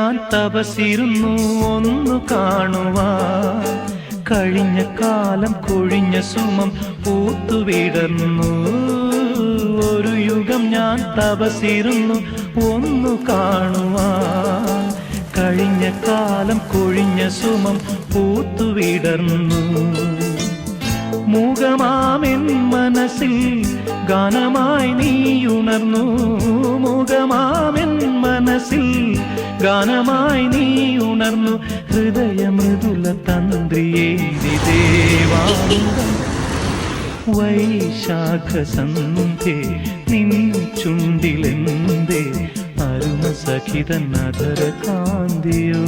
ഞാൻ തപസിരുന്നു ഒന്നു കാണുവാൻ. കഴിഞ്ഞ കാലം കൊഴിഞ്ഞ സുമം പൂത്തുവിടർന്നു. ഒരു യുഗം ഞാൻ തപസിരുന്നു ഒന്നു കാണുവാൻ. കഴിഞ്ഞ കാലം കൊഴിഞ്ഞ സുമം പൂത്തുവിടർന്നു. മൂകമാമെൻ മനസ്സിൽ ഗാനമായി നീ ഉണർന്നു. മൂകമാമെൻ മനസ്സിൽ ഗാനമായി നീ ഉണർന്നു. ഹൃദയമൃദുല തന്ത്രിയേന്തി ദേവാംഗം വൈശാഖ സന്ധ്യേ നിൻ ചുണ്ടിലെന്തേ അരുണ സഖിതൻ അധര കാന്തിയോ.